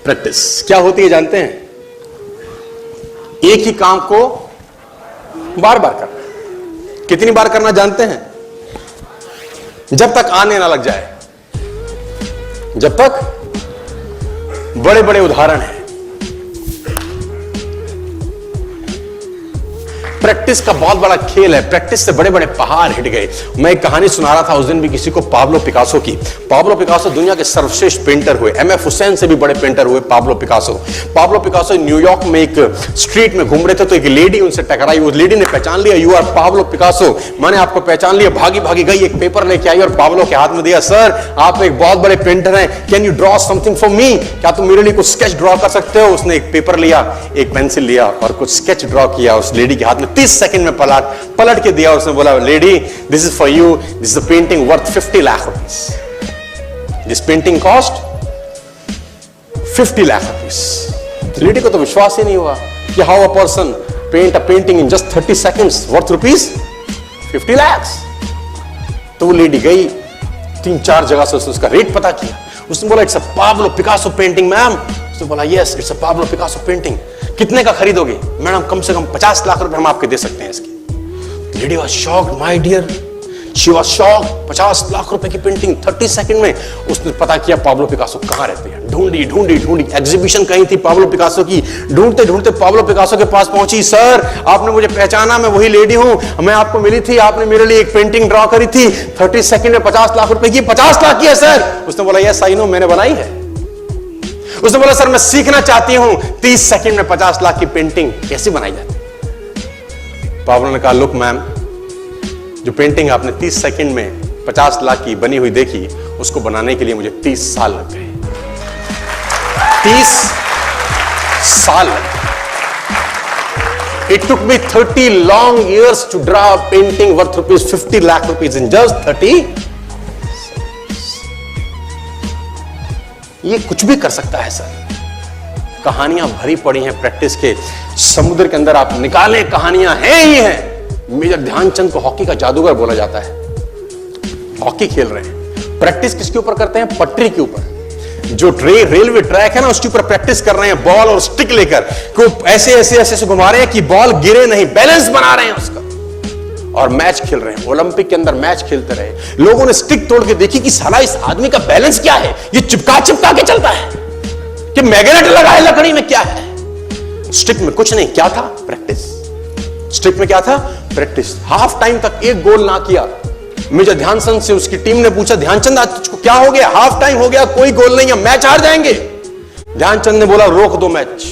Practice क्या होती है जानते हैं? एक ही काम को बार बार करना। कितनी बार करना जानते हैं? जब तक आने ना लग जाए। जब तक बड़े बड़े उदाहरण हैं। प्रैक्टिस का बहुत बड़ा खेल है। प्रैक्टिस से बड़े बड़े पहाड़ हिट गए। मैं एक कहानी सुना रहा था उस दिन भी किसी को, पाब्लो पिकासो की। पाब्लो पिकासो दुनिया के सर्वश्रेष्ठ पेंटर हुए। एमएफ हुसैन से भी बड़े पेंटर हुए Pablo Picasso. Pablo Picasso New York में एक स्ट्रीट में घूम रहे थे तो एक लेडी उनसे टकराई। उस लेडी ने पहचान लिया, यू आर पाब्लो पिकासो, मैंने आपको पहचान लिया। भागी भागी गई, एक पेपर लेके आई और पाब्लो के हाथ में दिया। सर, आप एक बहुत बड़े पेंटर हैं, can you draw something for me? क्या तुम मेरे लिए कुछ स्केच ड्रॉ कर सकते हो? उसने एक पेपर लिया, एक पेंसिल लिया और कुछ स्केच ड्रॉ किया उस लेडी के हाथ में। 30 सेकंड में पलट के दिया। उसने बोला, lady, this is for you, this is a painting worth 50 lakh rupees. This painting cost 50 lakh rupees. Lady को तो विश्वास ही नहीं हुआ कि how a person paint a painting in just 30 seconds worth rupees 50 lakh. तो वो लेडी गई, 3-4 जगह से उसने उसका रेट पता किया। उसने बोला, it's a Pablo Picasso painting ma'am. उसने बोला, yes, it's a Pablo Picasso painting. कितने का खरीदोगे? मैडम, कम से कम 50 लाख रुपए हम आपके दे सकते हैं इसकी। Lady was shocked, my dear, she was shocked. 50 lakh रुपए की पेंटिंग 30 सेकंड में। उसने पता किया पाब्लो पिकासो कहां रहते हैं। ढूंढी ढूंढी ढूंढी, एग्जीबिशन कहीं थी पाब्लो पिकासो की। ढूंढते ढूंढते पाब्लो पिकासो के पास पहुंची। सर, आपने मुझे पहचाना, मैं वही लेडी हूं, मैं आपको मिली थी, आपने मेरे लिए एक पेंटिंग ड्रॉ करी थी 30 सेकंड में 50 लाख रुपए की। 50 लाख की है सर? उसने बोला, यस आई नो, मैंने बनाई है। उसने बोला, सर मैं सीखना चाहती हूं 30 सेकंड में 50 लाख की पेंटिंग कैसे बनाई जाती। पाब्लो ने कहा, लुक मैम, जो पेंटिंग आपने 30 सेकंड में 50 लाख की बनी हुई देखी, उसको बनाने के लिए मुझे 30 साल लग गए। 30 साल लग गए। It took me 30 long years to draw a painting worth rupees 50 lakh rupees in just 30। ये कुछ भी कर सकता है सर। कहानियां भरी पड़ी हैं प्रैक्टिस के समुद्र के अंदर। आप निकाले, कहानियां हैं ही हैं। मेजर ध्यानचंद को हॉकी का जादूगर बोला जाता है। हॉकी खेल रहे हैं, प्रैक्टिस किसके ऊपर करते हैं? पटरी के ऊपर। जो रेलवे ट्रैक है ना, उसके ऊपर प्रैक्टिस कर रहे हैं। बॉल और स्टिक लेकर को ऐसे ऐसे ऐसे घुमा रहे हैं कि बॉल गिरे नहीं, बैलेंस बना रहे हैं उसका। और मैच खेल रहे हैं। ओलंपिक के अंदर मैच खेलते रहे। लोगों ने स्टिक तोड़ के देखी कि साला इस आदमी का बैलेंस क्या है, ये चिपका चिपका के चलता है कि मैग्नेट लगा है लकड़ी में, क्या है? स्टिक में कुछ नहीं, क्या था? प्रैक्टिस। स्टिक में क्या था? प्रैक्टिस। हाफ टाइम तक एक गोल ना किया। मेजर ध्यानचंद से उसकी टीम ने पूछा, ध्यानचंद आज तुझको क्या हो गया? हाफ टाइम हो गया, कोई गोल नहीं है, मैच हार जाएंगे। ध्यानचंद ने बोला, रोक दो मैच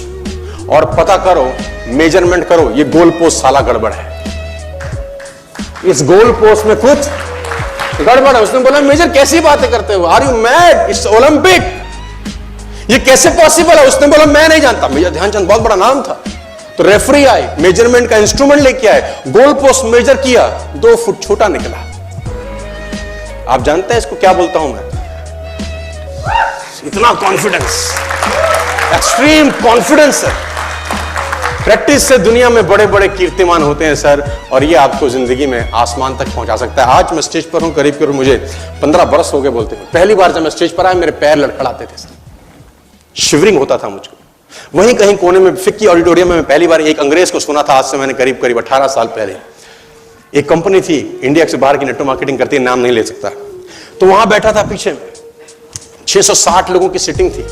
और पता करो, मेजरमेंट करो, ये गोल पोस्ट साला गड़बड़ है, इस गोल पोस्ट में कुछ गड़बड़ है। उसने बोला, मेजर कैसी बातें करते हो? Are you mad? It's Olympic, ये कैसे पॉसिबल है? उसने बोला, मैं नहीं जानता। मेजर ध्यानचंद बहुत बड़ा नाम था। तो रेफरी आए, मेजरमेंट का इंस्ट्रूमेंट लेके आए, गोल पोस्ट मेजर किया, 2 फुट छोटा निकला। आप जानते हैं इसको क्या बोलता हूं मैं? इतना कॉन्फिडेंस, एक्सट्रीम कॉन्फिडेंस है। प्रैक्टिस से दुनिया में बड़े बड़े कीर्तिमान होते हैं सर, और ये आपको जिंदगी में आसमान तक पहुंचा सकता है। आज मैं स्टेज पर हूं, करीब करीब मुझे 15 बरस हो गए बोलते हैं। पहली बार जब मैं स्टेज पर आया, मेरे पैर लड़खड़ाते थे सर, शिवरिंग होता था मुझको। वहीं कहीं कोने में फिक्की ऑडिटोरियम में मैं पहली बार एक अंग्रेज को सुना था। आज से मैंने करीब करीब 18 साल पहले। एक कंपनी थी इंडिया से बाहर की, नेटवर्क मार्केटिंग करती है, नाम नहीं ले सकता। तो वहां बैठा था पीछे में, 660 लोगों की सीटिंग थी।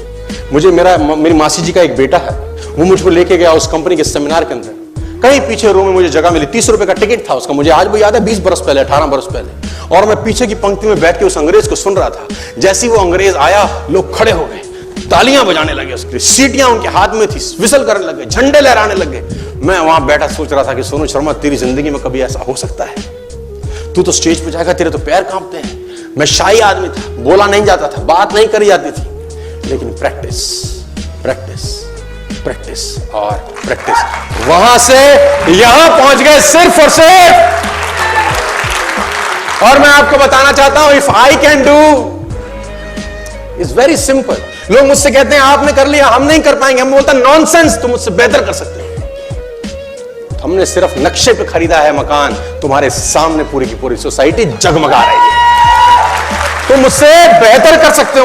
मुझे मेरी मासी जी का एक बेटा है, वो मुझको लेके गया उस कंपनी के सेमिनार के अंदर। कहीं पीछे रो में मुझे जगह मिली, 30 रुपए का टिकट था उसका। मुझे आज भी याद है, 20 बरस पहले, 18 बरस पहले। और मैं पीछे की पंक्ति में बैठ के उस अंग्रेज को सुन रहा था। जैसे ही वो अंग्रेज आया, लोग खड़े हो गए, तालियां बजाने लगे उसके लिए, सीटियां उनके हाथ में थी, विसल करने लगे, झंडे लहराने लगे। मैं वहां बैठा सोच रहा था कि सोनू शर्मा, तेरी जिंदगी में कभी ऐसा हो सकता है? तू तो स्टेज पे जाएगा, तेरे तो पैर कांपते हैं। मैं शाही आदमी था, बोला नहीं जाता था, बात नहीं करी जाती थी, लेकिन प्रैक्टिस प्रैक्टिस प्रैक्टिस और प्रैक्टिस, वहां से यहां पहुंच गए सिर्फ और सिर्फ। और मैं आपको बताना चाहता हूं, if I can do, it's very simple. लोग मुझसे कहते हैं आपने कर लिया, हम नहीं कर पाएंगे। हम बोलता नॉनसेंस, तुम मुझसे बेहतर कर सकते हैं। हमने सिर्फ नक्शे पे खरीदा है मकान, तुम्हारे सामने पूरी की पूरी सोसाइटी जगमगा रही है। तुम मुझसे बेहतर कर सकते हो।